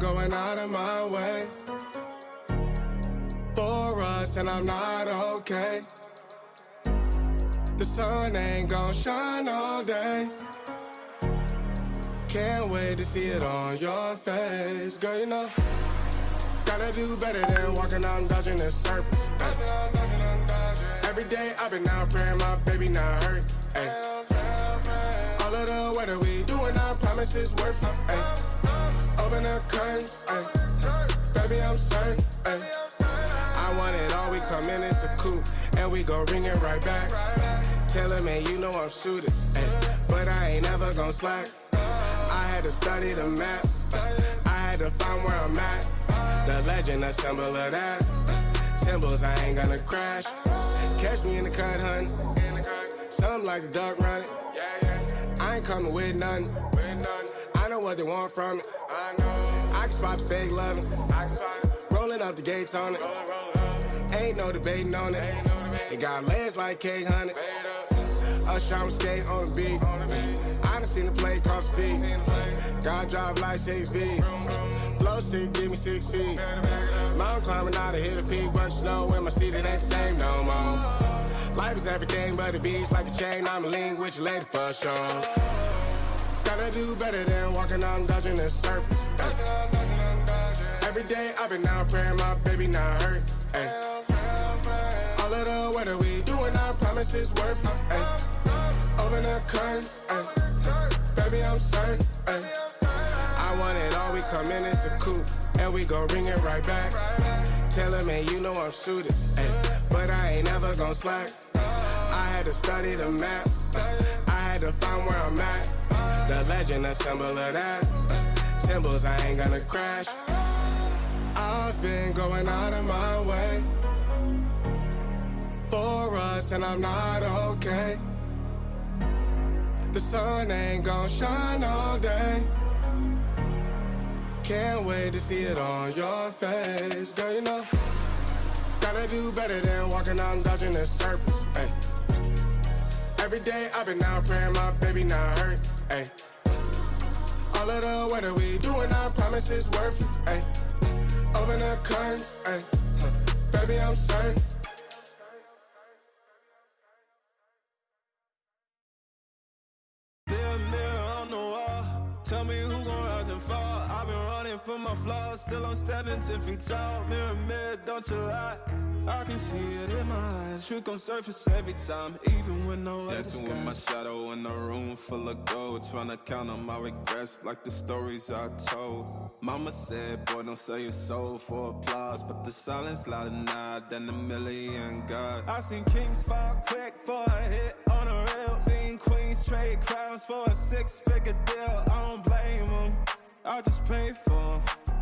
going out of my way for us, and I'm not okay. The sun ain't gon' shine all day. Can't wait to see it on your face. Girl, you know, gotta do better than walking out and dodging the surface. Every day I've been out praying my baby not hurt. Ay. All of the weather we doing, I promise it's worth it. Ay. Open the curtains, ay. Baby I'm certain. Ay. I want it all, we come in, it's a coupe, and we gon' ring it right back. Tell him, man, you know I'm suited, ay. But I ain't never gon' slack. I had to study the map, I had to find where I'm at. The legend, a symbol of that. Symbols, I ain't gonna crash. Catch me in the cut, hun. Something like the duck running. I ain't coming with nothing. I know what they want from it. I can spot the fake loving. Rolling up the gates on it. Ain't no debating on it. It got legs like K-Honey. Usher, I'm skate on the beat. I done seen the play cost feet. God drive like 6 feet. Flow sick, give me 6 feet. Mountain climbing out to hit a peak. Bunch of snow in my seat, it ain't the same no more. Life is everything but a beach like a chain. I'm a lean with your lady for sure. Gotta do better than walking out and dodging the surface. Every day I've been out praying my baby not hurt. Ay. All of the weather we doing, I promise it's worth it. Ay. Open the curtains, ay. Baby I'm certain. Ay. I want it all, we come in, it's a coupe, and we gon' ring it right back. Tell him, man, you know I'm suited, ay. But I ain't never gon' slack. I had to study the map, I had to find where I'm at. The legend, a symbol of that. Symbols, I ain't gonna crash. I've been going out of my way for us, and I'm not okay. The sun ain't gon' shine all day. Can't wait to see it on your face. Girl, you know, gotta do better than walking out and dodging the surface. Ay. Every day I've been out praying my baby not hurt. Ay. All of the weather we doing, I promise it's worth it. Ay. Open the curtains, ay. Baby I'm certain. Mirror, mirror on the wall, tell me who gon' rise and fall. I've been running from my flaws, still I'm standing 10 feet tall. Mirror, mirror, don't you lie, I can see it in my eyes. Truth gon' surface every time, even when no other dancing with my shadow in a room full of gold, trying to count on my regrets like the stories I told. Mama said, boy, don't sell your soul for applause, but the silence louder now than a million God. I seen kings fall quick for a hit on a rail. Seen queens trade crowns for a 6-figure deal. I don't blame them, I just pray for them.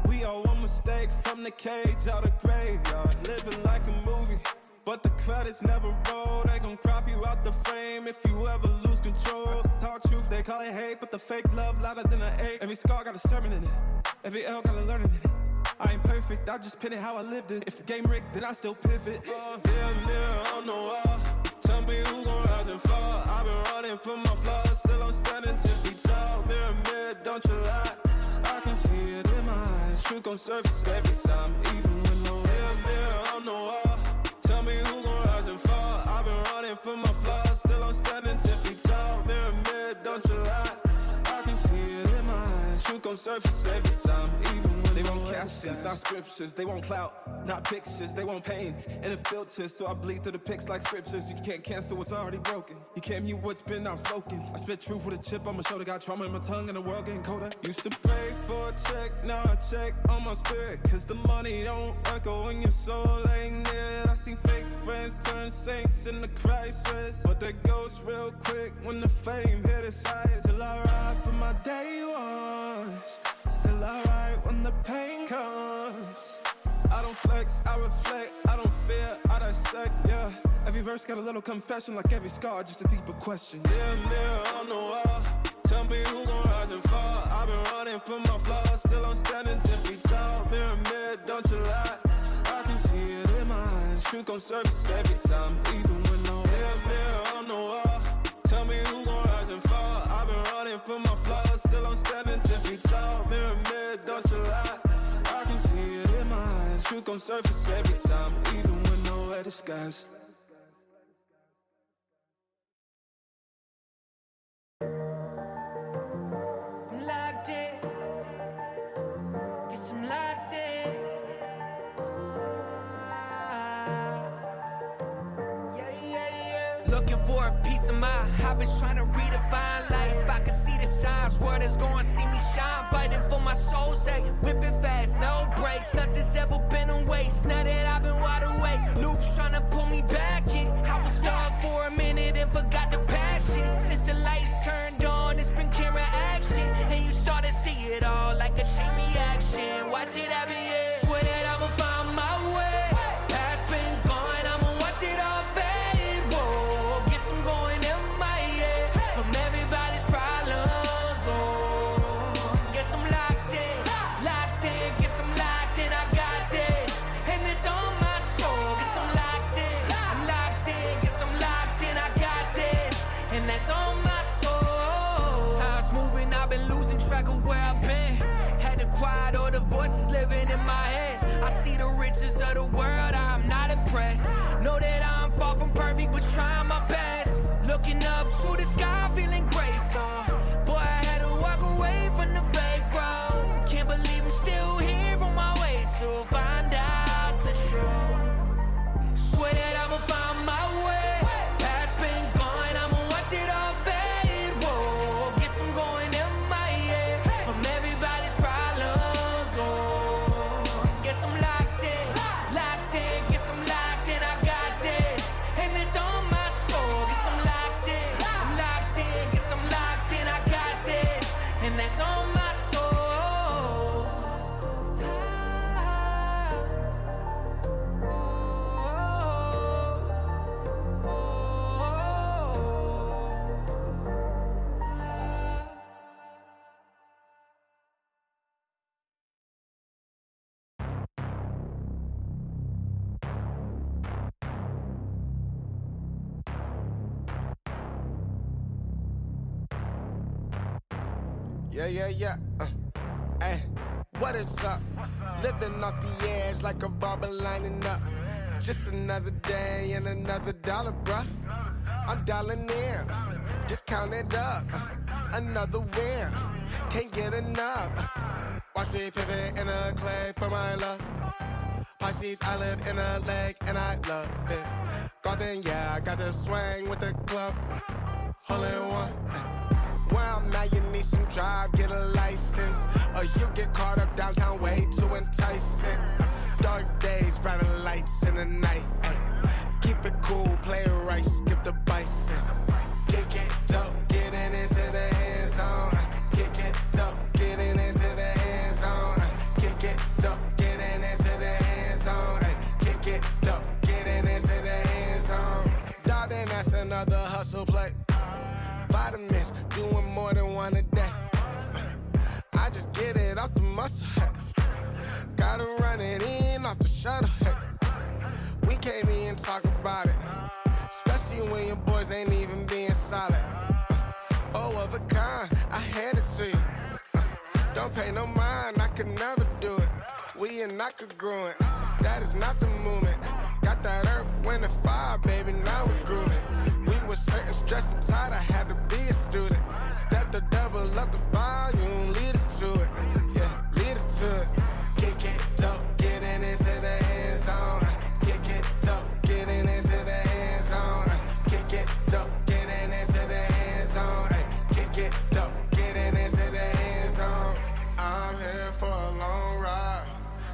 We all one mistake from the cage out of graveyard. Living like a movie, but the credits never roll. They gon' crop you out the frame if you ever lose control. Talk truth, they call it hate, but the fake love louder than an 8. Every scar got a sermon in it, every L got a learning in it. I ain't perfect, I just pin it how I lived it. If the game rigged, then I still pivot. Mirror, mirror on the wall, tell me who gon' rise and fall. I've been running from my flaws, still I'm standing 10 feet tall. Mirror, mirror, don't you lie, I can see it in my eyes. Truth gon' surface every time, even when no mirror, mirror on the wall, tell me who gon' rise and fall. I've been running from my flaws, still I'm standing 10 feet tall. Mirror, mirror, don't you lie, I can see it in my eyes. Truth gon' surface every time, even when they want captions, not scriptures. They want clout, not pictures. They want pain and it filters, so I bleed through the pics like scriptures. You can't cancel what's already broken, you can't mute what's been outspoken. I spit truth with a chip on my shoulder, got trauma in my tongue and the world getting colder. Used to pray for a check, now I check on my spirit, cause the money don't echo in your soul ain't near. I see fake friends turn saints in the crisis, but that goes real quick when the fame hit its highest. Still I ride for my day ones, still I ride when the pain comes. I don't flex, I reflect, I don't fear, I dissect, yeah. Every verse got a little confession, like every scar, just a deeper question. Mirror, mirror on the wall, tell me who gon' rise and fall. I've been running from my flaws, still I'm standing 10 feet tall. Mirror, mirror, don't you lie, I can see it in my eyes. Truth gon' surface every time, even when no mirror, mirror on the wall, tell me who gon' rise and fall. I've been running from my flaws, still I'm standing 10 feet tall. Mirror, mirror, don't you lie, see it in my eyes. Truth gon' surface every time, even with no disguise. I'm locked in. Guess I'm locked in. Looking for a piece of mind. I've been trying to redefine life. I can see the signs. World is gonna see me shine. Fighting for my soul's sake. Whipping fast, no brakes. Nothing's ever been a waste. Now that I've been wide awake, Luke's trying to pull me back in. I was stuck for a minute and forgot the passion. Since the lights turned on, it's been camera action. And you start to see it all like a chain reaction. Watch it happen, yeah. Swear that I'ma find my way. Past been gone, I'ma watch it all fade. Whoa, guess I'm going MIA from everybody's problems. Oh, guess I'm locked in, guess I'm locked in. I got this, and it's on my soul. Guess I'm locked in, guess I'm locked in. I got this, and that's on my soul. Time's moving, I've been losing track of where I've been. Had to quiet all the voices living in my head. I see the riches of the world, I'm not impressed. Know that I'm far from perfect, but trying my best. Looking up to the sky, feeling grateful. Boy, I had to walk away from the fake road. Can't believe I'm still here on my way to find out the truth. Swear that I'ma find my way. Past been gone, I'ma watch it all fade. Whoa, guess I'm going MIA from everybody's problems. Oh, guess I'm locked in, guess I'm locked in. I got this, and it's on my soul. Guess I'm locked in, guess I'm locked in. I got this, and that's on my soul. Yeah. Hey, what is up? Living off the edge like a barber lining up. Just another day and another dollar, bruh. I'm dialing in, just count it up. Another win, can't get enough. Watch me pivot in a clay for my love. Pisces, I live in a lake and I love it. Golden, yeah, I got the swing with the club. Hole in one. Where I'm at, you need some drive, get a license. Or you get caught up downtown, way too enticing. Dark days, brighter lights in the night. Ay. Keep it cool, play it right, skip the bison. Kick it dope, getting into the end zone. Kick it dope, getting into the end zone. Kick it dope, getting into the end zone. Kick it dope, getting into the end zone. Darling, that's another hustle play. Vitamins, doing more than one a day. I just get it off the muscle, hey. Gotta run it in off the shuttle, hey. We can't even talk about it, especially when your boys ain't even being solid. Oh, of a kind, I hand it to you. Don't pay no mind, I could never do it. We and I could grow it, that is not the movement. Got that earth, wind, and fire, baby, now we grooving. We were certain, stressed and tired, I had to be a student. Step to double up the volume, lead it to it. Yeah, lead it to it. Kick it dope, getting into the end zone. Kick it dope, getting into the end zone. Kick it dope, getting into the end zone. Kick it dope, getting into the end zone. I'm here for a long ride.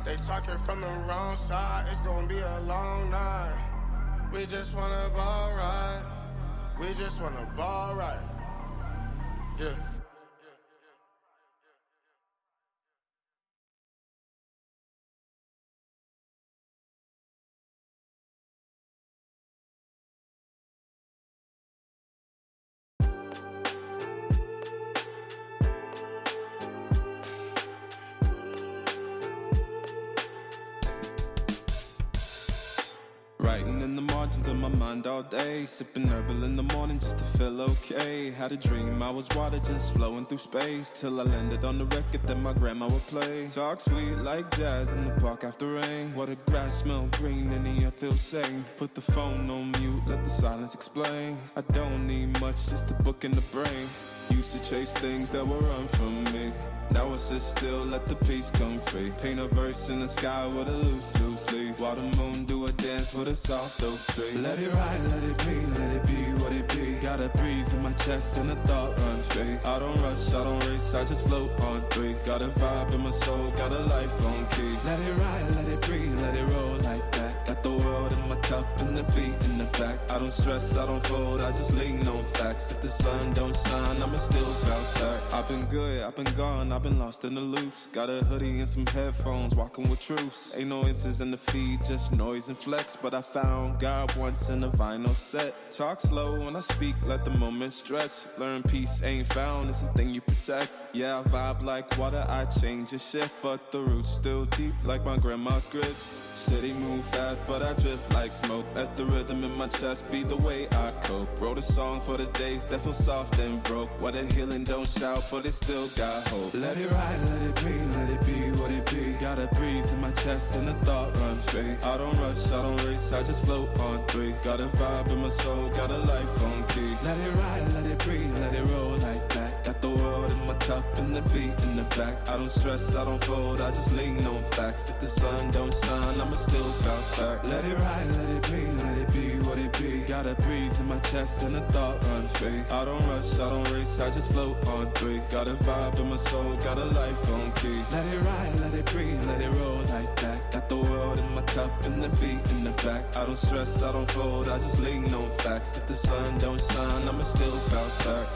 They talking from the wrong side, it's gonna be a long night. We just wanna ball right. We just wanna ball right. Yeah. Writing in the margins of my mind all day, sipping herbal in the morning just to feel okay. Had a dream I was water just flowing through space, till I landed on the record that my grandma would play. Talk sweet like jazz in the park after rain. What the grass smell green and the air feels sane. Put the phone on mute, let the silence explain. I don't need much, just a book in the brain. Used to chase things that were run from me. Now I sit still, let the peace come free. Paint a verse in the sky with a loose leaf. While the moon do a dance with a soft oak tree. Let it ride, let it be what it be. Got a breeze in my chest and a thought run free. I don't rush, I don't race, I just float on three. Got a vibe in my soul, got a life on key. Let it ride, let it breathe, let it roll like that. Got the world in my cup and the beat in the back. I don't stress, I don't fold, I just lean on facts. If the sun don't shine, I'ma still bounce back. I've been good, I've been gone, I've been lost in the loops. Got a hoodie and some headphones, walking with truths. Ain't no inches in the feed, just noise and flex. But I found God once in a vinyl set. Talk slow when I speak, let the moment stretch. Learn peace ain't found, it's a thing you protect. Yeah, I vibe like water, I change and shift. But the roots still deep like my grandma's grits. City move fast, but I drift like smoke. Let the rhythm in my chest be the way I cope. Wrote a song for the days that feel soft and broke. What the healing don't shout, but it still got hope. Let it ride, let it be what it be. Got a breeze in my chest and a thought run free. I don't rush, I don't race, I just float on three. Got a vibe in my soul, got a life on key. Let it ride, let it breathe, let it roll like that. Got the world in my cup and the beat in the back. I don't stress, I don't fold, I just lean on facts. If the sun don't shine, I'ma still bounce back. Let it ride, let it be what it be. Got a breeze in my chest and a thought run free. I don't rush, I don't race, I just float on three. Got a vibe in my soul, got a life on key. Let it ride, let it breathe, let it roll like that. Got the world in my cup and the beat in the back. I don't stress, I don't fold, I just lean on facts. If the sun don't shine, I'ma still bounce back.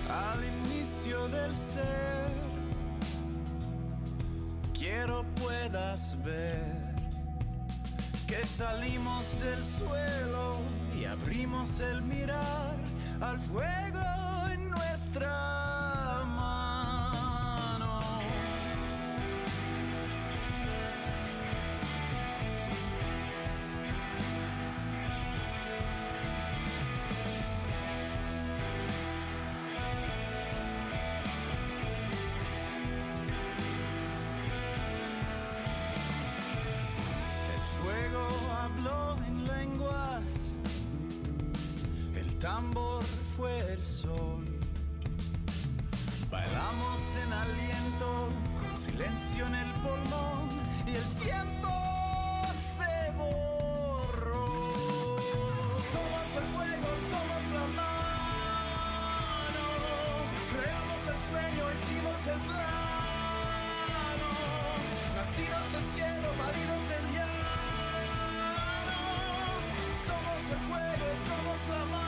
Al inicio del ser, quiero puedas ver que salimos del suelo y abrimos el mirar al fuego en nuestra mano. Habló en lenguas, el tambor fue el sol. Bailamos en aliento, con silencio en el pulmón, y el tiempo se borró. Somos el fuego, somos la mano. Creamos el sueño, hicimos el plano. Nacidos del cielo, paridos del llano. Somos el fuego, somos la mano.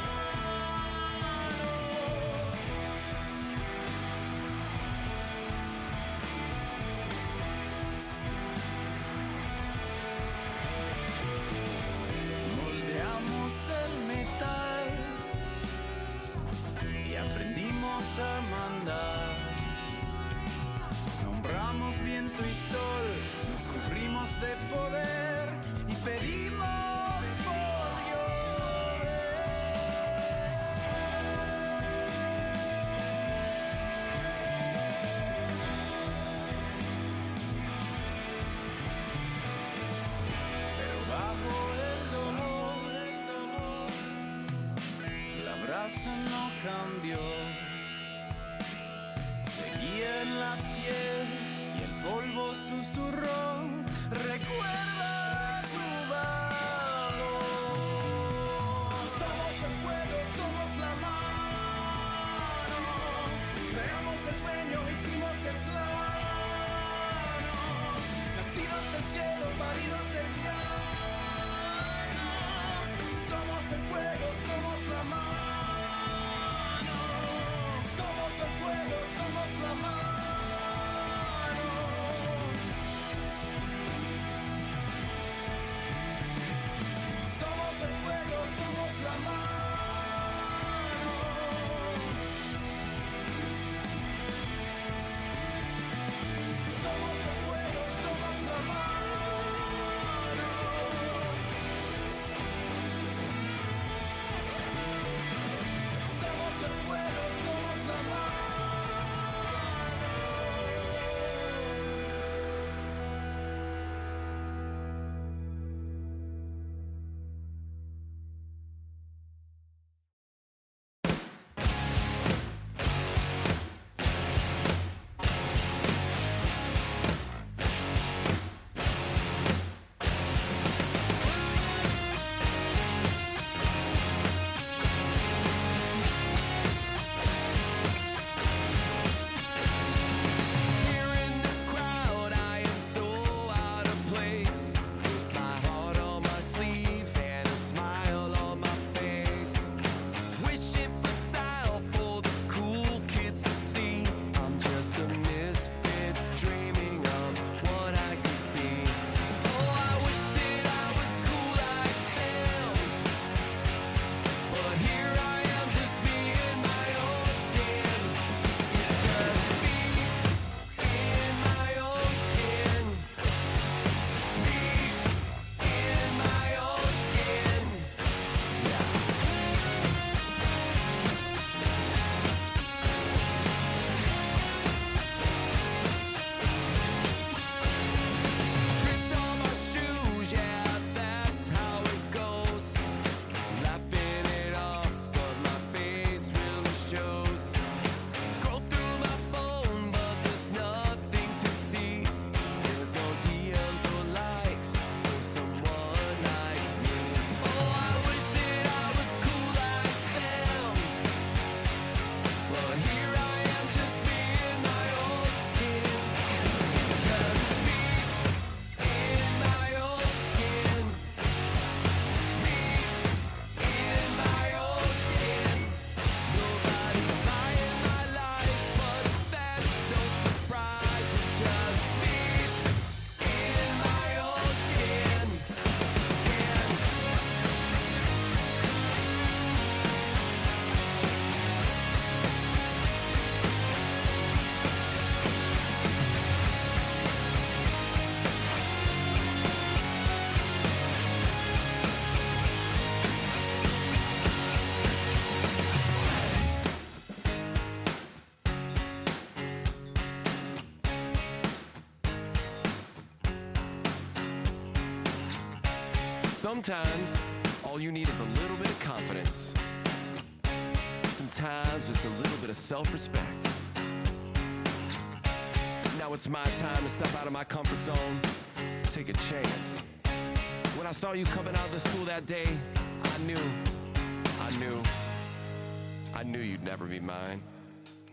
Moldeamos el metal y aprendimos a mandar. Nombramos viento y sol, nos cubrimos de poder y pedimos. No cambió, seguía en la piel y el polvo susurró. Recuerda tu valor. Somos el fuego, somos la mano. Creamos el sueño, hicimos el plano. Nacidos del cielo, paridos del llano. Somos el fuego, somos la mano. Somos el fuego, somos la mano. Somos el fuego, somos la mano. Somos el fuego, somos la mano. Somos el fuego, somos la mano. Here in the crowd, I am so out of place. My heart on my sleeve and a smile on my face. Wishing for style for the cool kids to see. I'm just a misfit dreaming of what I could be. Oh, I wish that I was cool like them. But here I am, just me in my own skin. It's just me in my own skin. Me in my own skin. Dripped on my shoes, yeah, that's how it goes. Laughing it off, but my face really shows. Scroll through my phone, but there's nothing to see. There's no DMs or likes for someone like me. Oh, I wish that I was cool like them. But here I am, just me in my own skin. It's just me in my own skin. Me in my own skin. Nobody's buying my lies, but that's no surprise. It's just me in my own skin. Sometimes, all you need is a little bit of confidence. Sometimes, just a little bit of self-respect. Now it's my time to step out of my comfort zone, take a chance. When I saw you coming out of the school that day, I knew you'd never be mine.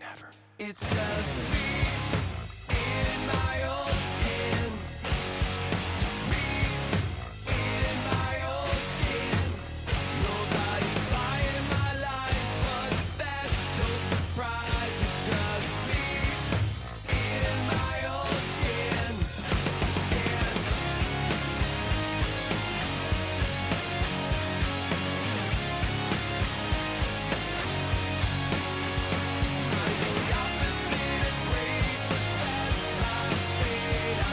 Never. It's just me in my own skin. Me in my own skin. Nobody's buying my lies, but that's no surprise. It's just me in my own skin. I'm the opposite of great, but that's my fate.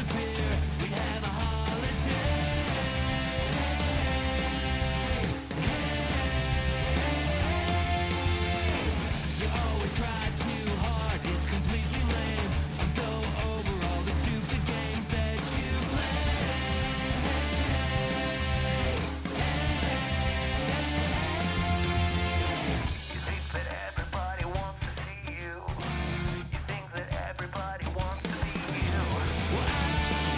disappear. We'd have a holiday. You always try too hard, it's completely lame. I'm so over all the stupid games that you play. You think that everybody wants to see you. You think that everybody wants to be you. Well,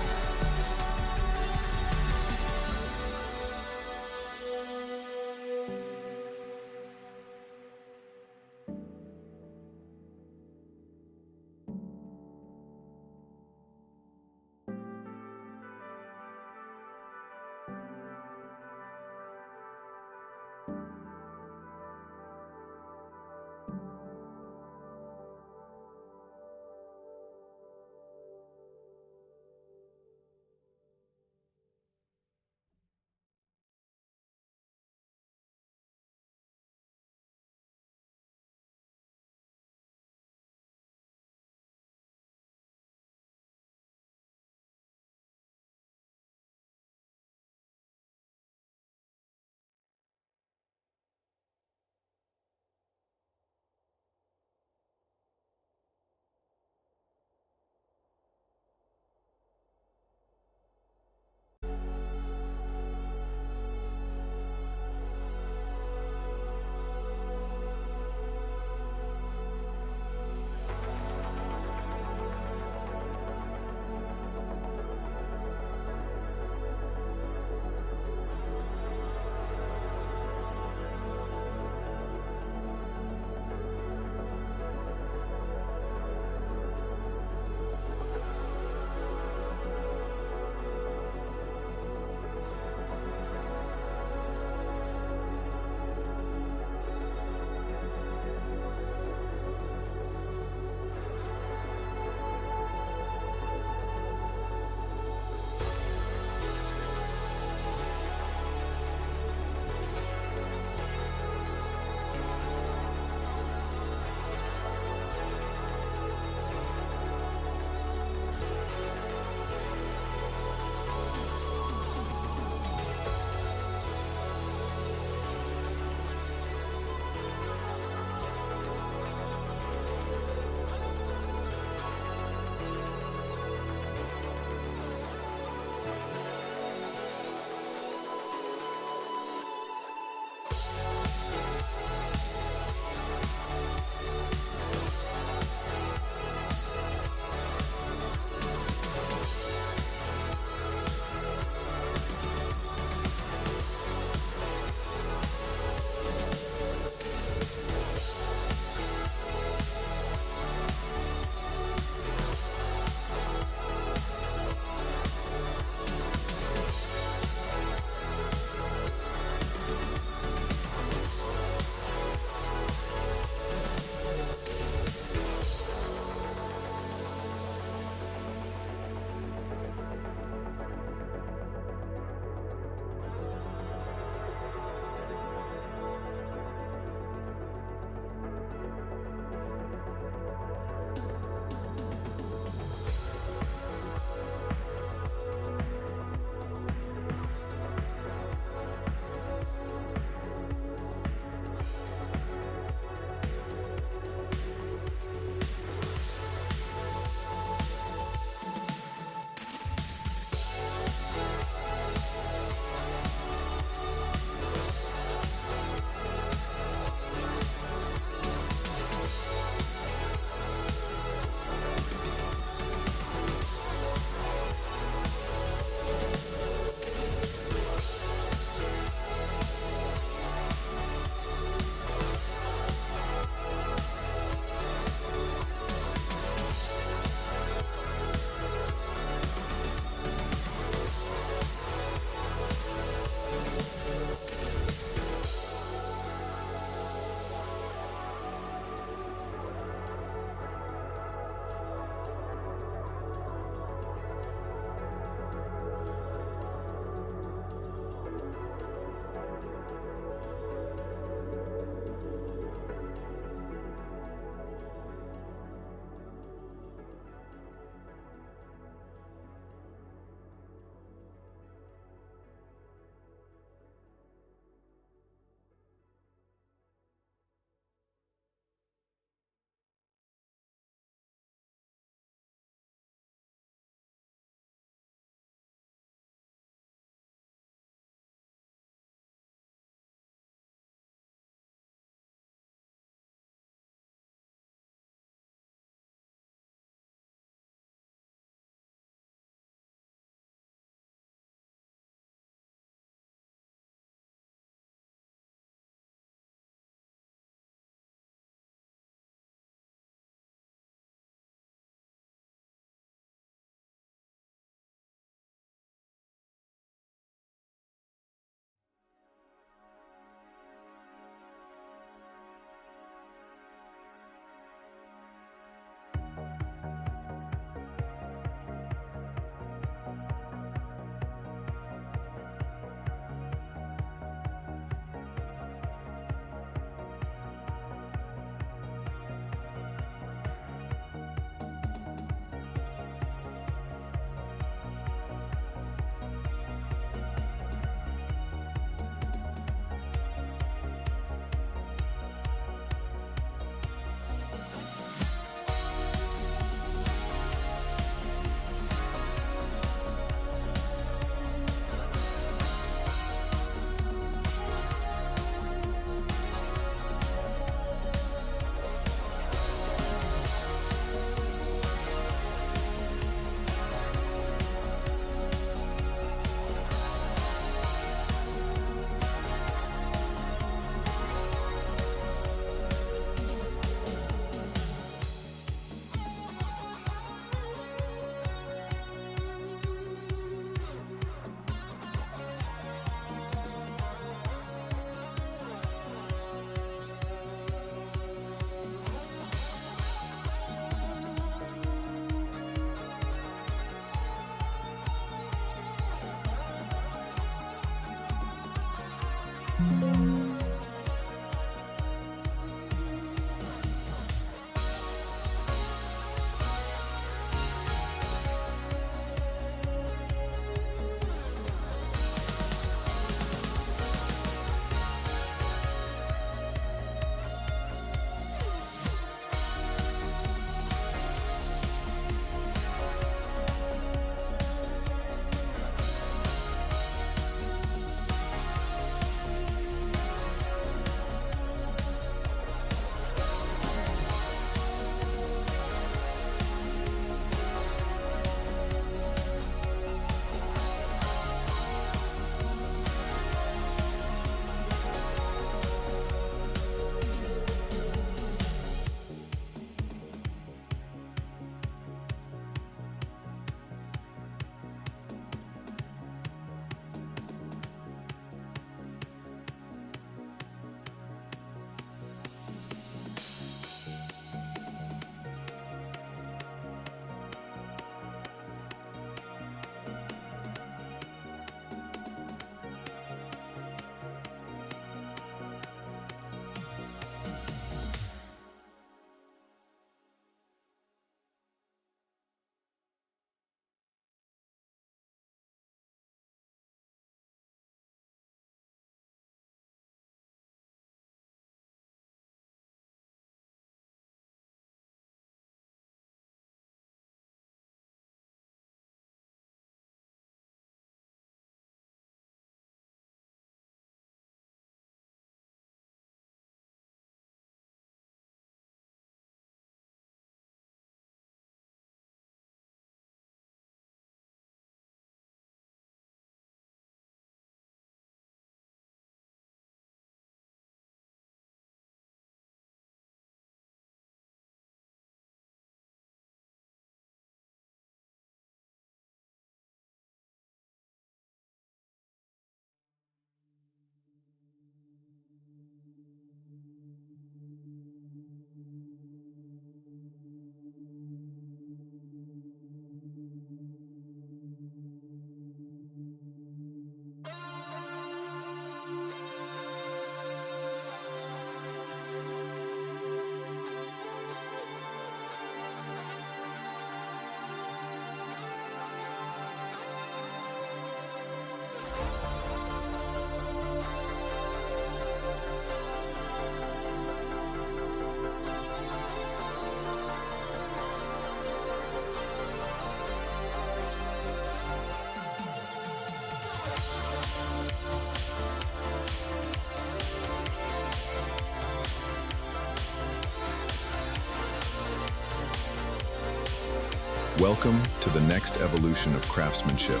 Welcome to the next evolution of craftsmanship.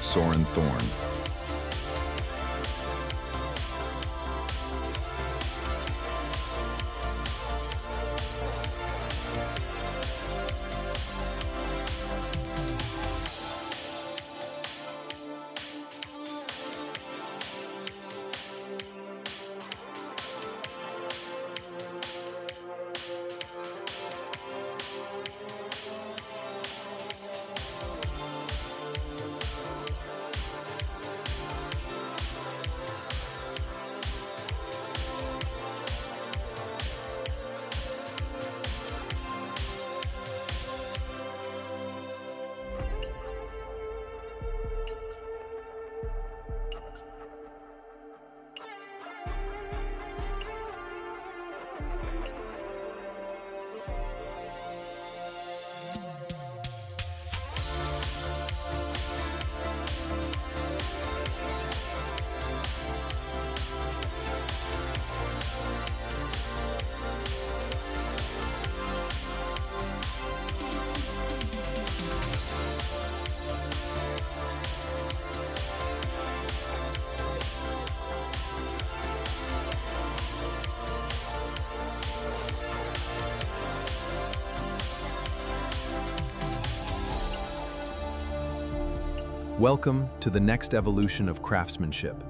Soren Thorn. Welcome to the next evolution of craftsmanship.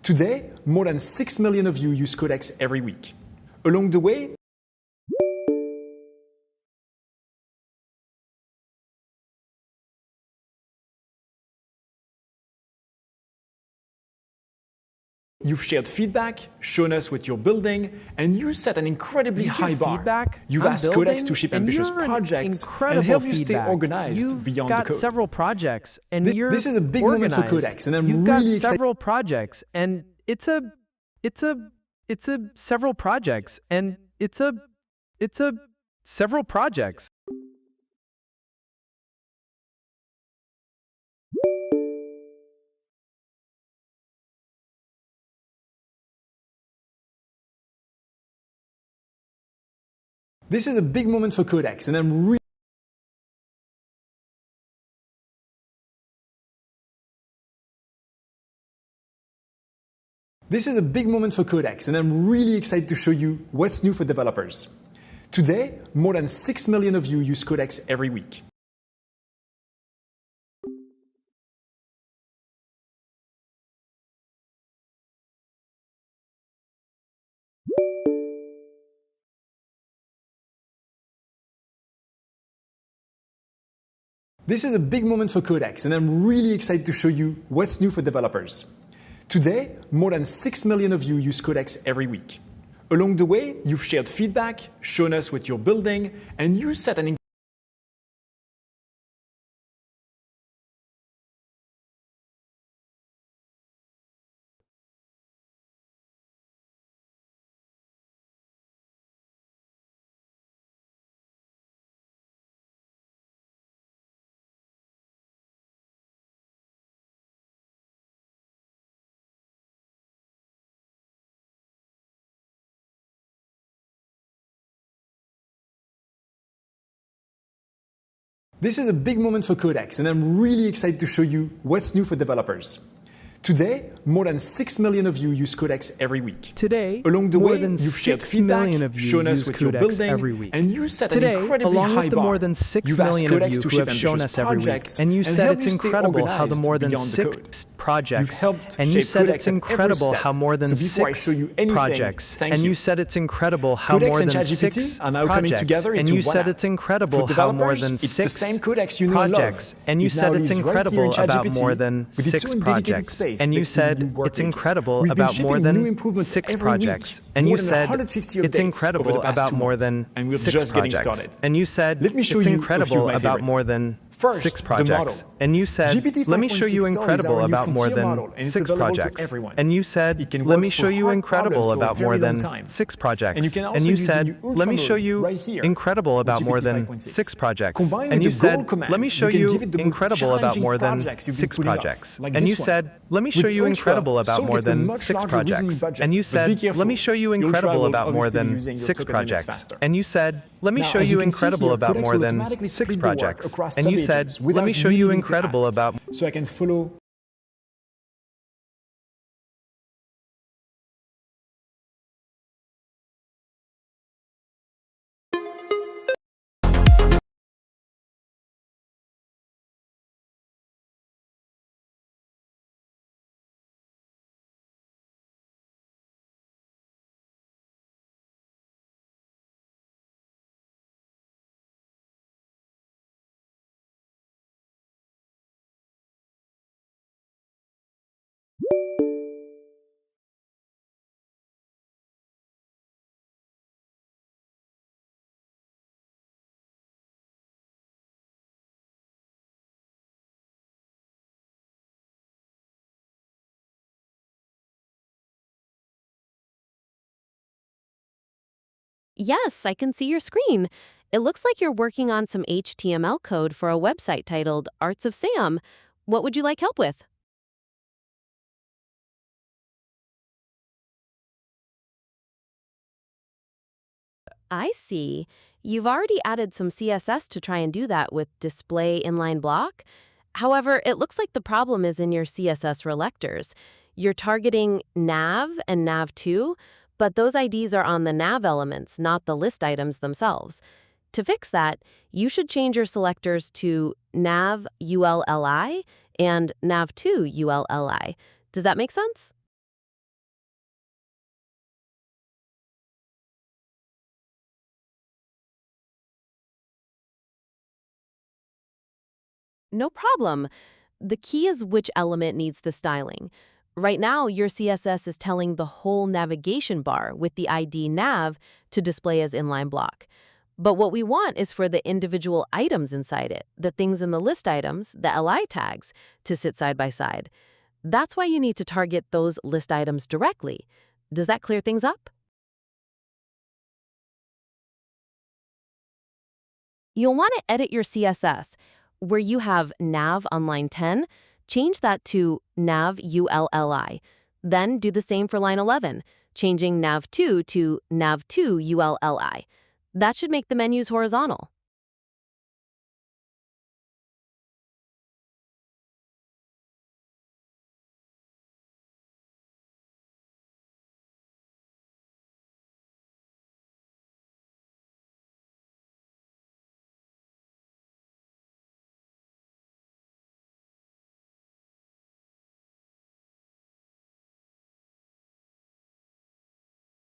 Today, more than 6 million of you use Codex every week. Along the way, you've shared feedback, shown us what you're building, and you set an incredibly high bar. Feedback, You've I'm asked building, Codex to ship and ambitious you're an projects incredible and help you stay feedback. organized You've beyond got the code. several projects, and you're This is a big moment organized. for Codex, and I'm You've really got excited. several projects, and it's a several projects, and it's a several projects. This is a big moment for Codex, and I'm really This is a big moment for Codex, and I'm really excited to show you what's new for developers. Today, more than 6 million of you use Codex every week. This is a big moment for Codex, and I'm really excited to show you what's new for developers. Today, more than 6 million of you use Codex every week. Along the way, you've shared feedback, shown us what you're building, and you set an This is a big moment for Codex, and I'm really excited to show you what's new for developers. Today, more than 6 million of you use Codex every week. Today, along the more way, than you've shared 6 feedback, million of you shown us use what you're Codex building, every week. and you set Today, an incredibly along high with the bar. more than 6 You've asked million of Codex you to who ship have shown ambitious us every week, projects and you and said help it's you stay incredible how the organized more than beyond the 6 code. projects, You've helped and you shape said Codex it's at every incredible step. how more than So before I 6 show you anything, projects, thank and you. you said it's incredible how Codex more and than ChatGPT 6 are now coming projects, together and into you one said app. it's incredible For how more developers, than it's the 6 same Codex you know and love. projects, and you It now said it's lives right here in incredible about ChatGPT more than with its 6 own dedicated projects, space and you next to the said new work it's agent. incredible We've been about more shipping new than improvements 6 every projects, week, and more you than said 150 it's updates incredible over the past about 2 more months, than and we're 6 just getting projects, started. and you said Let me show it's you a few of incredible my about favorites. more than First, 6 the projects, model. and you said GPT let me show you 5.6 Sol is incredible our new about more frontier model, than and it's 6 available to projects, everyone. and you said It can let work me for show you hard incredible problems for a about very more long than time. 6 projects, And you can also and you use the said new Ultra let me mode show you right here incredible with about more GPT than 5.6. 6 projects, Combined and with you the said goal commands, let me show you can you give it the most incredible about challenging more than projects you've been 6 putting off, projects, like and this you one. said let me show With you Ultra, incredible about Sol more gets a than much 6 larger reasoning projects, budget, and you but be said careful. let me show you Ultra incredible will about more obviously be than using your 6 token limits projects, faster. and you said let me Now, show as you you can see incredible here, about Codex more will than automatically 6 split the work projects, across and you said subagents let without me show you you needing to incredible ask. about So I can follow Yes, I can see your screen. It looks like you're working on some HTML code for a website titled Arts of Sam. What would you like help with? I see. You've already added some CSS to try and do that with display inline block. However, it looks like the problem is in your CSS relectors. You're targeting nav and nav2, but those IDs are on the nav elements, not the list items themselves. To fix that, you should change your selectors to nav ULLI and nav2 ULLI. Does that make sense? No problem. The key is which element needs the styling. Right now, your CSS is telling the whole navigation bar with the ID nav to display as inline block. But what we want is for the individual items inside it, the things in the list items, the LI tags, to sit side by side. That's why you need to target those list items directly. Does that clear things up? You'll want to edit your CSS. Where you have nav on line 10, change that to nav ULLI. Then do the same for line 11, changing nav2 to nav2 ULLI. That should make the menus horizontal.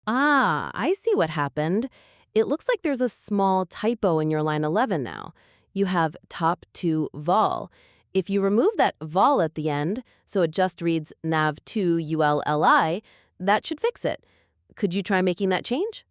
Ah, I see what happened. It looks like there's a small typo in your line 11 now. You have top to vol. If you remove that vol at the end, so it just reads nav2 ULLI, that should fix it. Could you try making that change?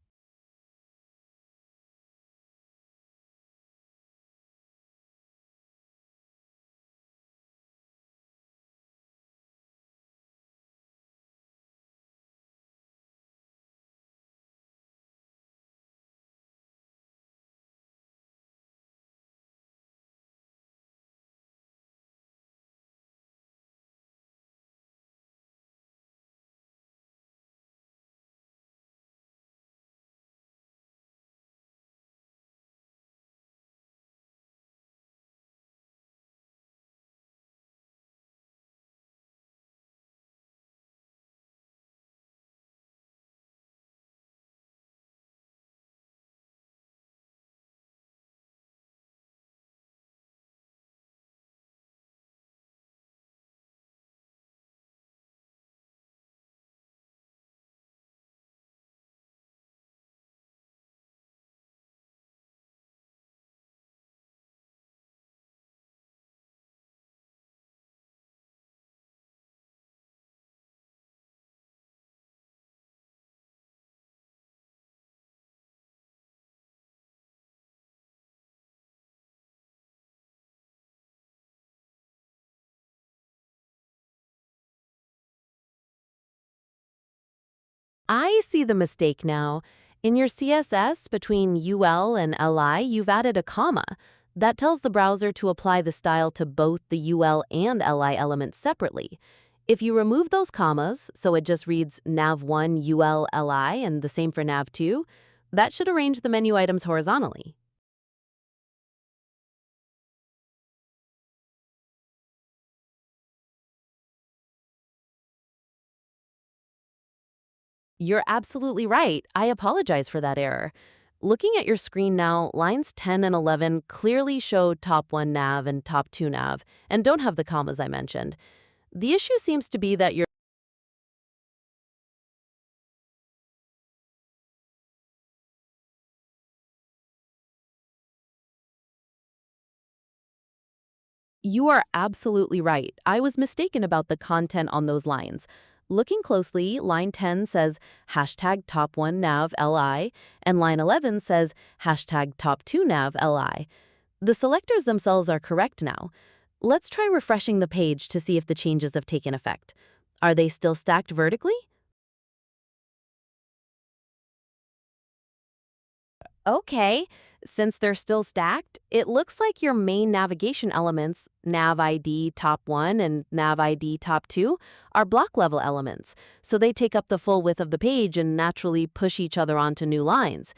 I see the mistake now. In your CSS, between UL and LI, you've added a comma. That tells the browser to apply the style to both the UL and LI elements separately. If you remove those commas, so it just reads nav1 UL LI and the same for nav2, that should arrange the menu items horizontally. You're absolutely right. I apologize for that error. Looking at your screen now, lines 10 and 11 clearly show top 1 nav and top 2 nav, and don't have the commas I mentioned. The issue seems to be that you are absolutely right. I was mistaken about the content on those lines. Looking closely, line 10 says hashtag top 1 nav LI, and line 11 says hashtag top 2 nav LI. The selectors themselves are correct now. Let's try refreshing the page to see if the changes have taken effect. Are they still stacked vertically? Okay, since they're still stacked, it looks like your main navigation elements, nav ID top 1 and nav ID top 2, are block level elements, so they take up the full width of the page and naturally push each other onto new lines.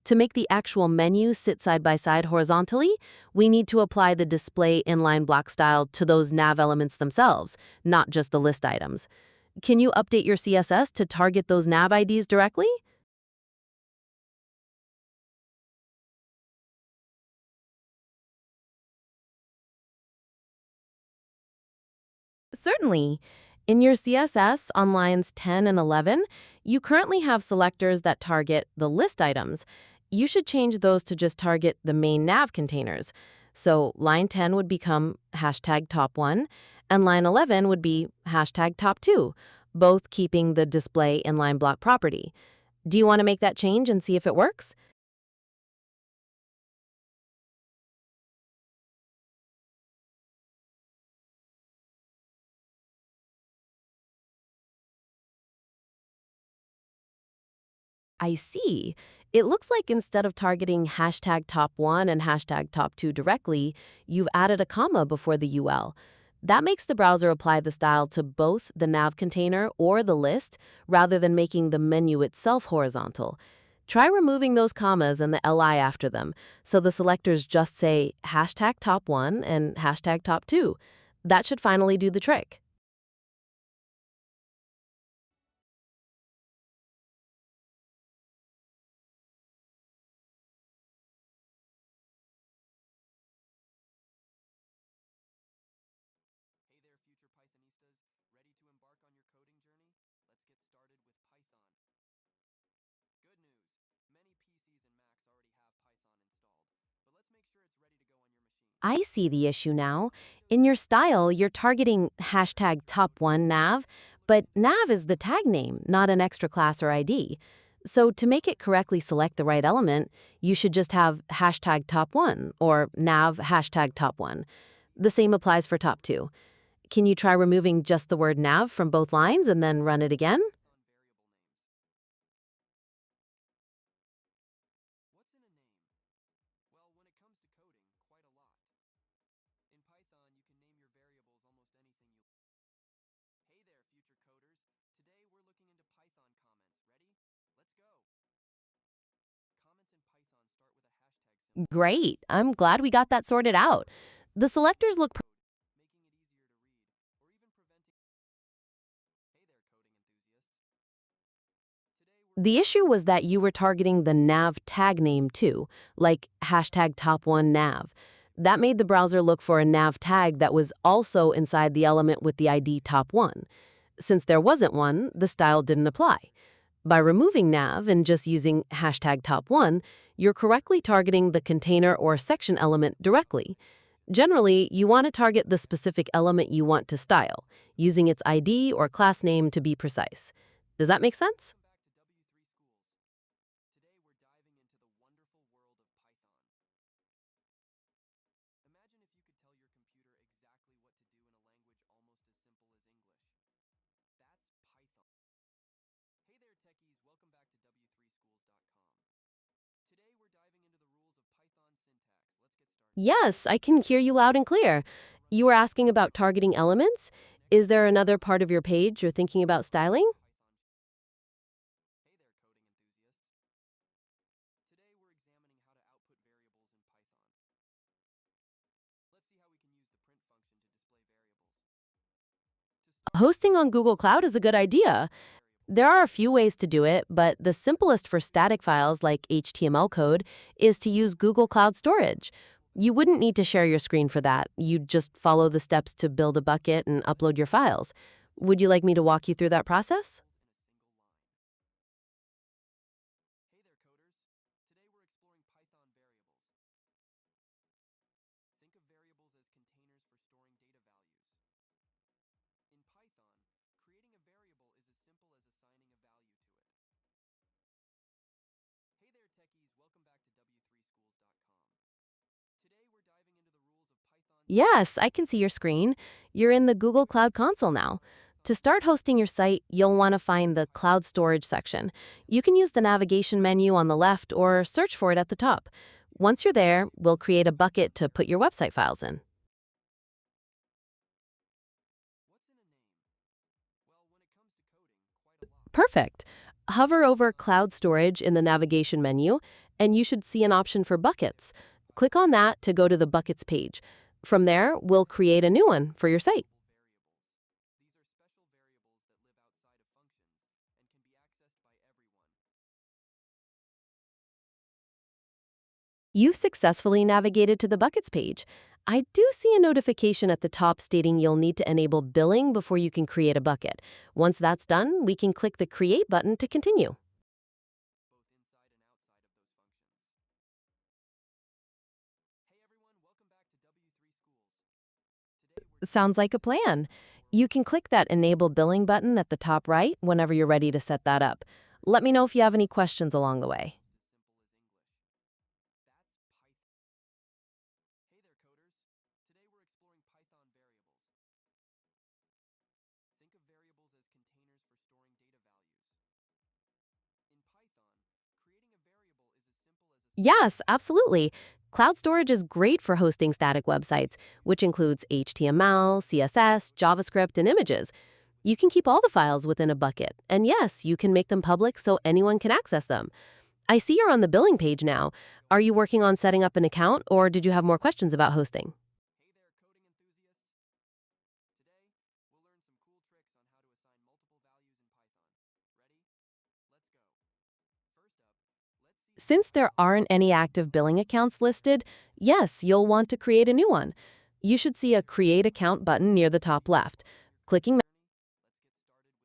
To make the actual menu sit side by side horizontally, we need to apply the display inline block style to those nav elements themselves, not just the list items. Can you update your CSS to target those nav IDs directly? Certainly. In your CSS on lines 10 and 11, you currently have selectors that target the list items. You should change those to just target the main nav containers. So line 10 would become hashtag top 1, and line 11 would be hashtag top 2, both keeping the display inline block property. Do you want to make that change and see if it works? I see. It looks like instead of targeting hashtag top 1 and hashtag top 2 directly, you've added a comma before the UL. That makes the browser apply the style to both the nav container or the list rather than making the menu itself horizontal. Try removing those commas and the LI after them so the selectors just say hashtag top 1 and hashtag top 2. That should finally do the trick. Hey there, future Pythonistas. Ready to embark on your coding journey? Let's get started with Python. Good news. Many PCs and Macs already have Python installed, but let's make sure it's ready to go on your machine. I see the issue now. In your style, you're targeting hashtag top 1 nav, but nav is the tag name, not an extra class or ID. So to make it correctly select the right element, you should just have hashtag top 1 or nav hashtag top 1. The same applies for top 2. Can you try removing just the word nav from both lines and then run it again? What's in a name? Well, when it comes to coding, quite a lot. In Python, you can name your variables almost anything you like. Hey there, future coders. Today we're looking into Python comments. Ready? Let's go. Comments in Python start with a hashtag symbol, Great. I'm glad we got that sorted out. The selectors look making it easier to read, or even preventing. Hey there, coding enthusiasts. Today we're The issue was that you were targeting the nav tag name too, like hashtag top 1 nav. That made the browser look for a nav tag that was also inside the element with the ID top 1. Since there wasn't one, the style didn't apply. By removing nav and just using hashtag top 1, you're correctly targeting the container or section element directly. Generally, you want to target the specific element you want to style, using its ID or class name to be precise. Does that make sense? Welcome back to W3 Schools. Today we're diving into the wonderful world of Python. Imagine if you could tell your computer exactly what to do in a language almost as simple as English. That's Python. Hey there, techies. Welcome back to W3Schools.com. Today we're diving into the rules of Python syntax. Let's get started. Yes, I can hear you loud and clear. You were asking about targeting elements? Is there another part of your page you're thinking about styling? Hey there, coding enthusiasts. Today we're examining how to output variables in Python. Let's see how we can use the print function to display variables. To start, Hosting on Google Cloud is a good idea. There are a few ways to do it, but the simplest for static files like HTML code is to use Google Cloud Storage. You wouldn't need to share your screen for that. You'd just follow the steps to build a bucket and upload your files. Would you like me to walk you through that process? hey there, coders. Today we're exploring Python variables. Think of variables as containers for storing data values. In Python, creating a variable is as simple as assigning a value to it. Hey there, techies. Welcome back to W3Schools.com. Today we're diving into the rules of Python. Yes, I can see your screen. You're in the Google Cloud Console now. To start hosting your site, you'll want to find the Cloud Storage section. You can use the navigation menu on the left or search for it at the top. Once you're there, we'll create a bucket to put your website files in. What's in a name? Well, when it comes to coding, quite a lot. Perfect. Hover over Cloud Storage in the navigation menu, and you should see an option for buckets. Click on that to go to the buckets page. From there, we'll create a new one for your site. Variables. These are special variables that live outside of functions and can be accessed by everyone. You've successfully navigated to the buckets page. I do see a notification at the top stating you'll need to enable billing before you can create a bucket. Once that's done, we can click the Create button to continue. Both inside and outside of those functions. Hey everyone, welcome back to Sounds like a plan. You can click that Enable Billing button at the top right whenever you're ready to set that up. Let me know if you have any questions along the way. Hey there, coders. Today we're exploring Python variables. Think of variables as containers for storing data values. In Python, creating a variable is as simple as a Yes, absolutely. Cloud storage is great for hosting static websites, which includes HTML, CSS, JavaScript, and images. You can keep all the files within a bucket, and yes, you can make them public so anyone can access them. I see you're on the billing page now. Are you working on setting up an account, or did you have more questions about hosting? Hey there, coding enthusiasts. Today, we'll learn some cool tricks on how to assign multiple values in Python. Ready? Let's go. First up, let's see. Since there aren't any active billing accounts listed, yes, you'll want to create a new one. You should see a Create Account button near the top left. Clicking Let's get started with Python.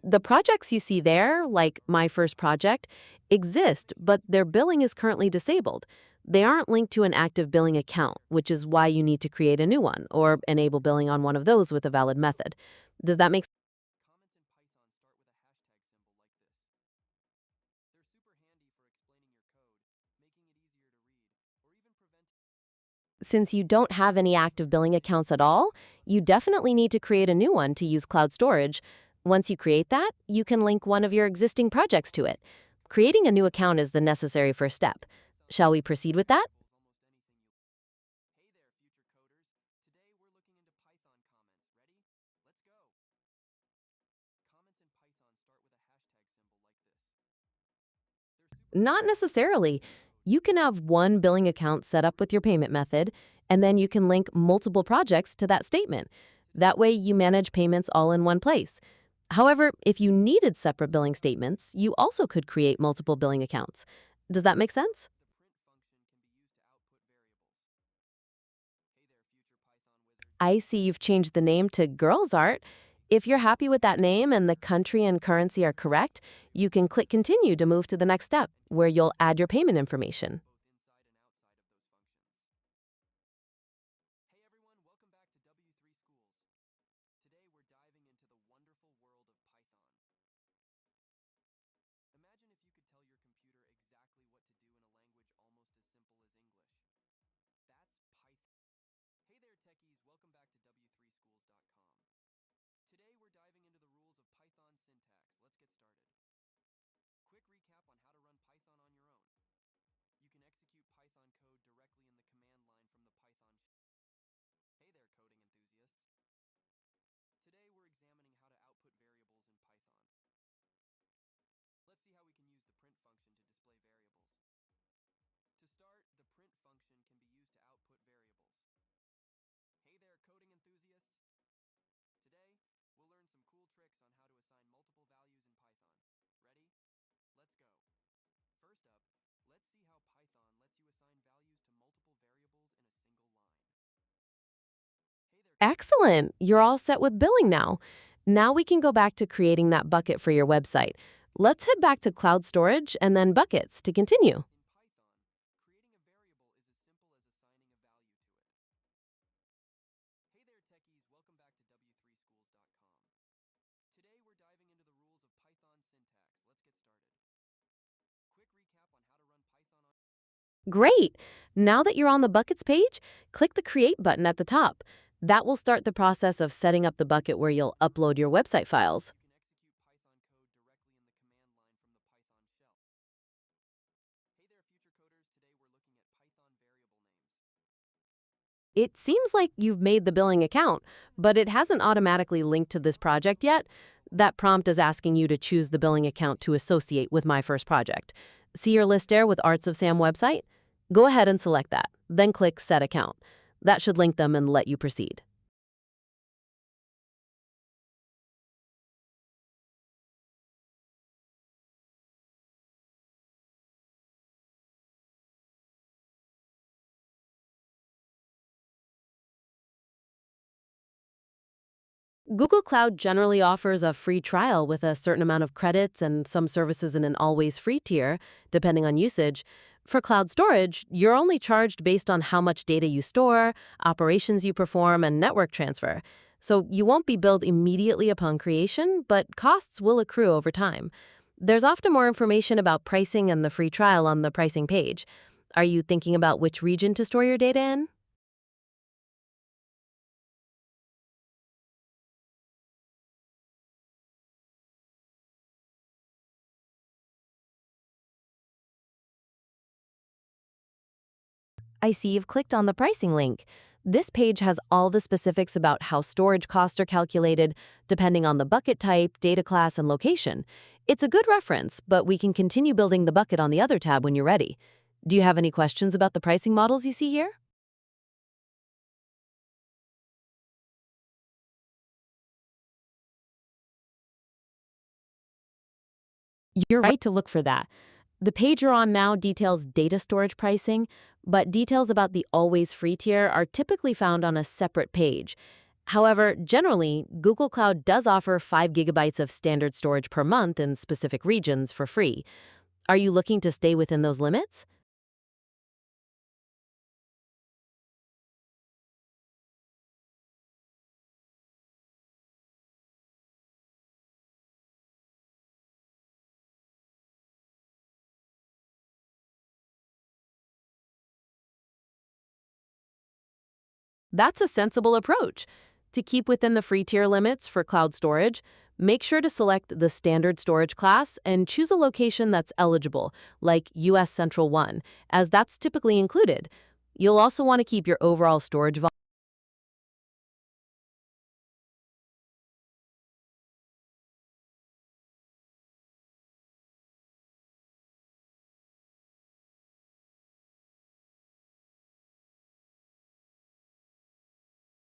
Good. the projects you see there, like My First Project, exist, but their billing is currently disabled. They aren't linked to an active billing account, which is why you need to create a new one or enable billing on one of those with a valid method. Does that make Comments in Python start with a hashtag symbol like this. They're super handy for explaining your code, making it easier to read, or even preventing. Since you don't have any active billing accounts at all, you definitely need to create a new one to use cloud storage. Once you create that, you can link one of your existing projects to it. Creating a new account is the necessary first step. Shall we proceed with that? Hey there, future coders. Today we're looking into Python comments. Ready? Let's go. Comments in Python start with a hashtag symbol like this. They're super Not necessarily. You can have one billing account set up with your payment method, and then you can link multiple projects to that statement. That way, you manage payments all in one place. However, if you needed separate billing statements, you also could create multiple billing accounts. Does that make sense? The print function can be used to output variables. Hey there, future Python wizards. I see you've changed the name to Girls Art. If you're happy with that name and the country and currency are correct, you can click Continue to move to the next step, where you'll add your payment information. Both inside and outside of those functions. Hey everyone, welcome back to W3 Schools. Today we're diving into the wonderful world of Python. Imagine if you could tell your computer exactly what to do in a language almost as simple as English. That's Python. Hey there, techies, welcome back to W3Schools.com. Today we're diving into the rules of Python syntax. Let's get started. Quick recap on how to run Python on your own. You can execute Python code directly in the command line from the Python shell. Hey there, coding enthusiasts. Today we're examining how to output variables in Python. Let's see how we can use the print function to display variables. To start, the print function can be used to output variables. Hey there, coding enthusiasts. Today, we'll learn some cool tricks on how to assign multiple values in Python. Ready? Let's go. First up, let's see how Python lets you assign values to multiple variables in a single line. Hey there. Excellent. You're all set with billing now. Now we can go back to creating that bucket for your website. Let's head back to cloud storage and then buckets to continue. In Python, creating a variable is as simple as assigning a value to it. Hey there, techies, welcome back to W3Schools.com. Today we're diving into the rules of Python syntax. Let's get started. Quick recap on how to run Python on. Great. Now that you're on the buckets page, click the Create button at the top. That will start the process of setting up the bucket where you'll upload your website files. You can execute Python code directly in the command line from the Python shell. Hey there, future coders. Today we're looking at Python variable names. It seems like you've made the billing account, but it hasn't automatically linked to this project yet. That prompt is asking you to choose the billing account to associate with My First Project. See your list there with Arts of Sam website? Go ahead and select that, then click Set Account. That should link them and let you proceed. Google Cloud generally offers a free trial with a certain amount of credits and some services in an always free tier, depending on usage. For cloud storage, you're only charged based on how much data you store, operations you perform, and network transfer. So you won't be billed immediately upon creation, but costs will accrue over time. There's often more information about pricing and the free trial on the pricing page. Are you thinking about which region to store your data in? I see you've clicked on the pricing link. This page has all the specifics about how storage costs are calculated, depending on the bucket type, data class, and location. It's a good reference, but we can continue building the bucket on the other tab when you're ready. Do you have any questions about the pricing models you see here? You're right to look for that. The page you're on now details data storage pricing, but details about the always free tier are typically found on a separate page. However, generally, Google Cloud does offer 5 gigabytes of standard storage per month in specific regions for free. Are you looking to stay within those limits? That's a sensible approach. To keep within the free tier limits for cloud storage, make sure to select the standard storage class and choose a location that's eligible, like US Central 1, as that's typically included. You'll also want to keep your overall storage volume.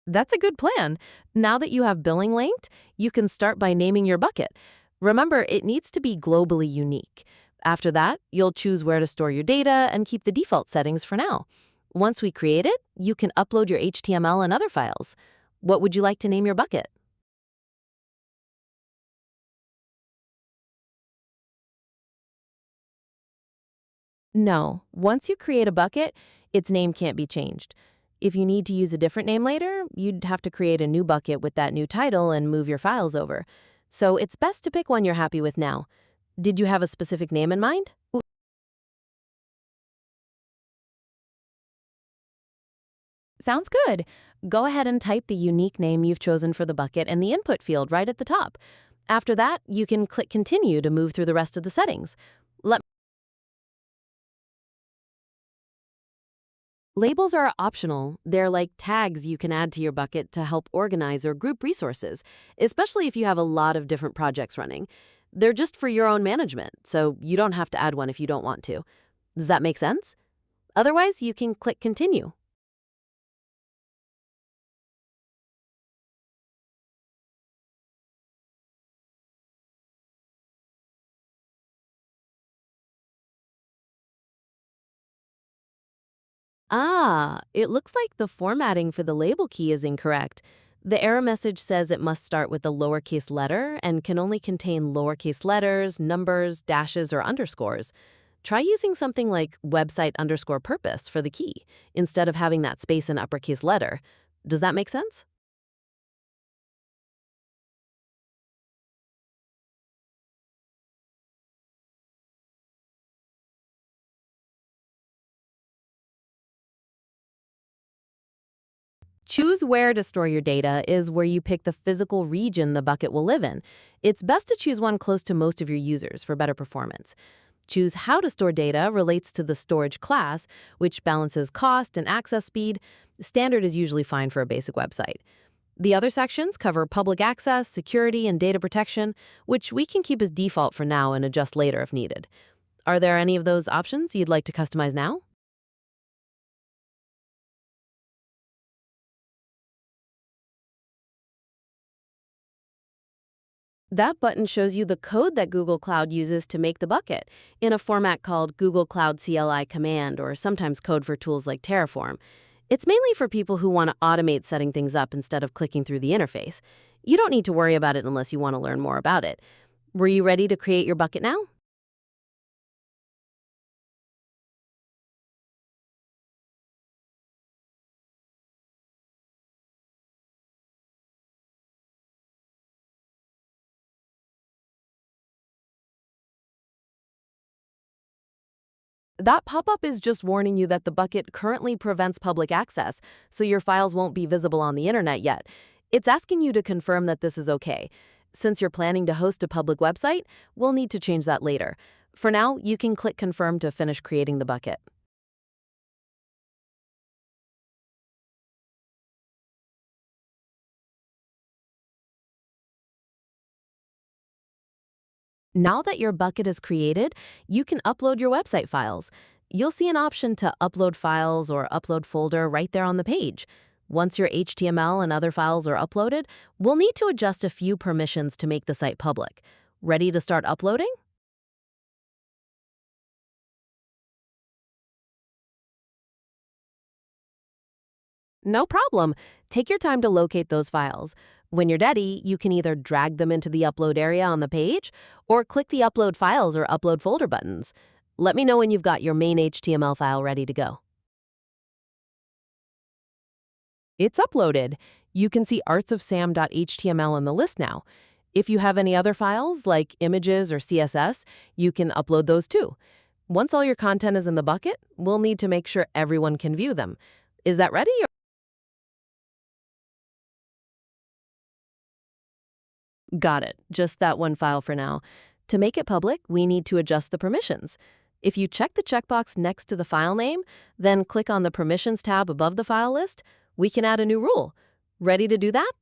That's a good plan. Now that you have billing linked, you can start by naming your bucket. Remember, it needs to be globally unique. After that, you'll choose where to store your data and keep the default settings for now. Once we create it, you can upload your HTML and other files. What would you like to name your bucket? No, once you create a bucket, its name can't be changed. If you need to use a different name later, you'd have to create a new bucket with that new title and move your files over. So it's best to pick one you're happy with now. Did you have a specific name in mind? Sounds good. Go ahead and type the unique name you've chosen for the bucket in the input field right at the top. After that, you can click Continue to move through the rest of the settings. Let Labels are optional. They're like tags you can add to your bucket to help organize or group resources, especially if you have a lot of different projects running. They're just for your own management, so you don't have to add one if you don't want to. Does that make sense? Otherwise, you can click Continue. Ah, it looks like the formatting for the label key is incorrect. The error message says it must start with a lowercase letter and can only contain lowercase letters, numbers, dashes, or underscores. Try using something like website_purpose for the key, instead of having that space in uppercase letter. Does that make sense? Choose where to store your data is where you pick the physical region the bucket will live in. It's best to choose one close to most of your users for better performance. Choose how to store data relates to the storage class, which balances cost and access speed. Standard is usually fine for a basic website. The other sections cover public access, security, and data protection, which we can keep as default for now and adjust later if needed. Are there any of those options you'd like to customize now? That button shows you the code that Google Cloud uses to make the bucket in a format called Google Cloud CLI command, or sometimes code for tools like Terraform. It's mainly for people who want to automate setting things up instead of clicking through the interface. You don't need to worry about it unless you want to learn more about it. Were you ready to create your bucket now? That pop-up is just warning you that the bucket currently prevents public access, so your files won't be visible on the internet yet. It's asking you to confirm that this is okay. Since you're planning to host a public website, we'll need to change that later. For now, you can click Confirm to finish creating the bucket. Now that your bucket is created, you can upload your website files. You'll see an option to upload files or upload folder right there on the page. Once your HTML and other files are uploaded, we'll need to adjust a few permissions to make the site public. Ready to start uploading? No problem. Take your time to locate those files. When you're ready, you can either drag them into the upload area on the page or click the Upload Files or Upload Folder buttons. Let me know when you've got your main HTML file ready to go. It's uploaded. You can see artsofsam.html in the list now. If you have any other files, like images or CSS, you can upload those too. Once all your content is in the bucket, we'll need to make sure everyone can view them. Is that ready? Got it. Just that one file for now. To make it public, we need to adjust the permissions. If you check the checkbox next to the file name, then click on the Permissions tab above the file list, we can add a new rule. Ready to do that?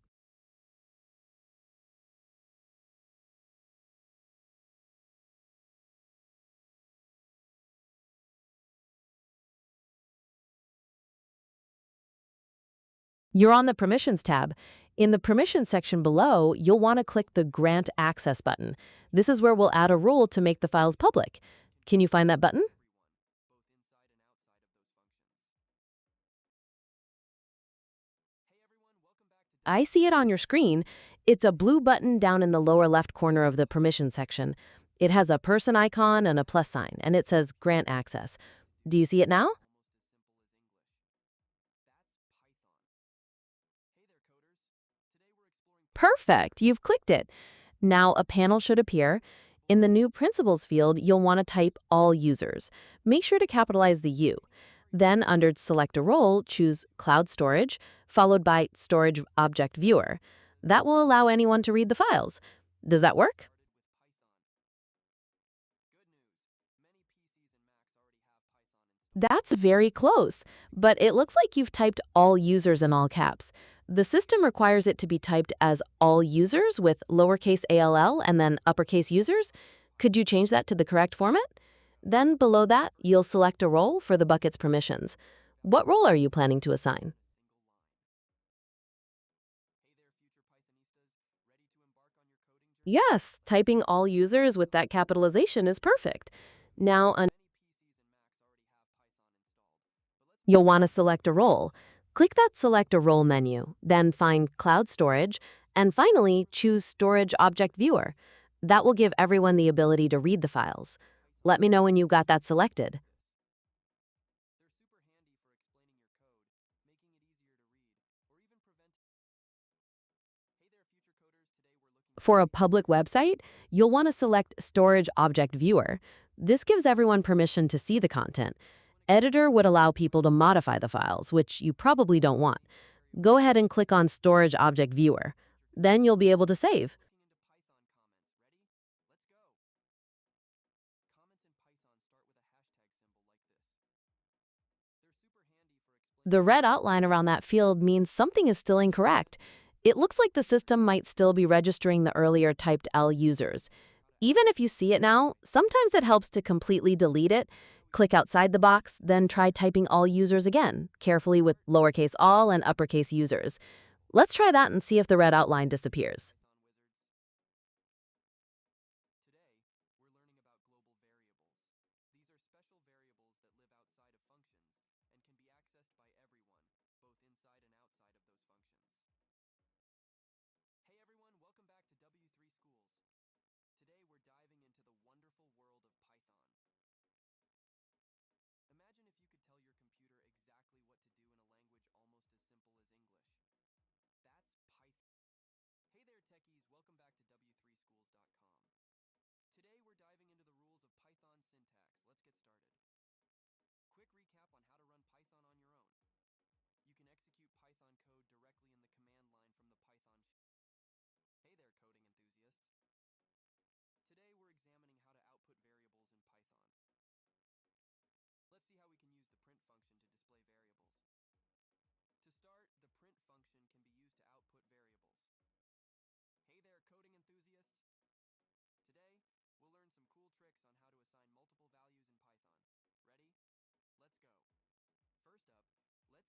You're on the Permissions tab. In the Permissions section below, you'll want to click the Grant Access button. This is where we'll add a rule to make the files public. Can you find that button? I see it on your screen. It's a blue button down in the lower left corner of the Permissions section. It has a person icon and a plus sign, and it says Grant Access. Do you see it now? Perfect, you've clicked it. Now a panel should appear. In the New Principals field, you'll want to type All Users. Make sure to capitalize the U. Then under Select a Role, choose Cloud Storage, followed by Storage Object Viewer. That will allow anyone to read the files. Does that work? That's very close, but it looks like you've typed All Users in all caps. The system requires it to be typed as All Users with lowercase all and then uppercase users. Could you change that to the correct format? Then below that, you'll select a role for the bucket's permissions. What role are you planning to assign? Yes, typing All Users with that capitalization is perfect. Now, you'll want to select a role. Click that Select a Role menu, then find Cloud Storage, and finally choose Storage Object Viewer. That will give everyone the ability to read the files. Let me know when you've got that selected. For a public website, you'll want to select Storage Object Viewer. This gives everyone permission to see the content. Editor would allow people to modify the files, which you probably don't want. Go ahead and click on Storage Object Viewer. Then you'll be able to save. The red outline around that field means something is still incorrect. It looks like the system might still be registering the earlier typed L users. Even if you see it now, sometimes it helps to completely delete it. Click outside the box, then try typing All Users again, carefully with lowercase all and uppercase users. Let's try that and see if the red outline disappears. Python code directly in the command line from the Python shell. Hey there, coding enthusiasts. Today we're examining how to output variables in Python. Let's see how we can use the print function to display variables. To start, the print function can be used to output variables. Hey there, coding enthusiasts. Today, we'll learn some cool tricks on how to assign multiple values in Python. Ready? Let's go. First up, let's see how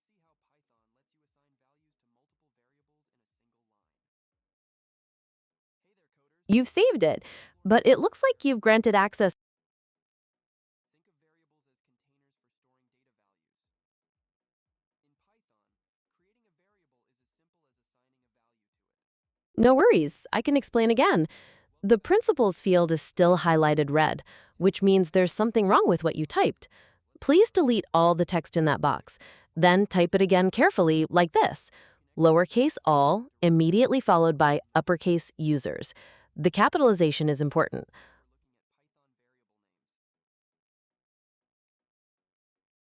Python lets you assign values to multiple variables in a single line. Hey there, coders. You've saved it, but it looks like you've granted access. Think of variables as containers for storing data values. In Python, creating a variable is as simple as assigning a value to it. No worries, I can explain again. The principles field is still highlighted red, which means there's something wrong with what you typed. Please delete all the text in that box. Then type it again carefully, like this: lowercase all, immediately followed by uppercase users. The capitalization is important.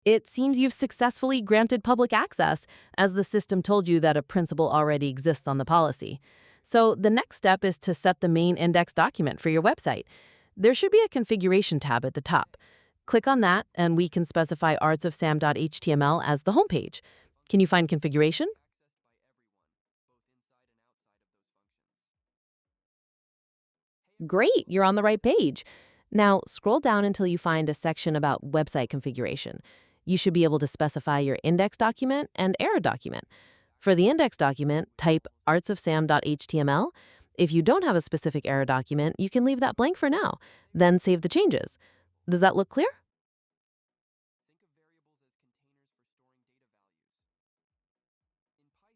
It seems you've successfully granted public access, as the system told you that a principal already exists on the policy. So the next step is to set the main index document for your website. There should be a configuration tab at the top. Click on that, and we can specify artsofsam.html as the homepage. Can you find configuration? Great, you're on the right page. Now, scroll down until you find a section about website configuration. You should be able to specify your index document and error document. For the index document, type artsofsam.html. If you don't have a specific error document, you can leave that blank for now, then save the changes. Does that look clear? Think of variables as containers for storing data values. In Python, creating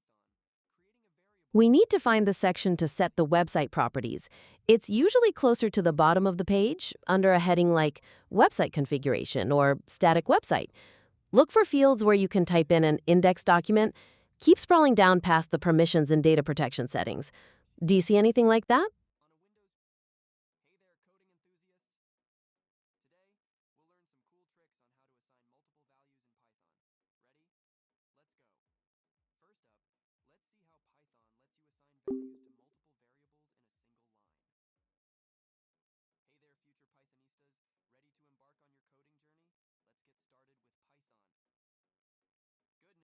a variable... We need to find the section to set the website properties. It's usually closer to the bottom of the page, under a heading like Website Configuration or Static Website. Look for fields where you can type in an index document. Keep scrolling down past the permissions and data protection settings. Do you see anything like that? On a Windows... Hey there, coding enthusiasts. Today, we'll learn some cool tricks on how to assign multiple values in Python. Ready? Let's go. First up, let's see how Python lets you assign values to multiple variables in a single line. Hey there, future Pythonistas. Ready to embark on your coding journey?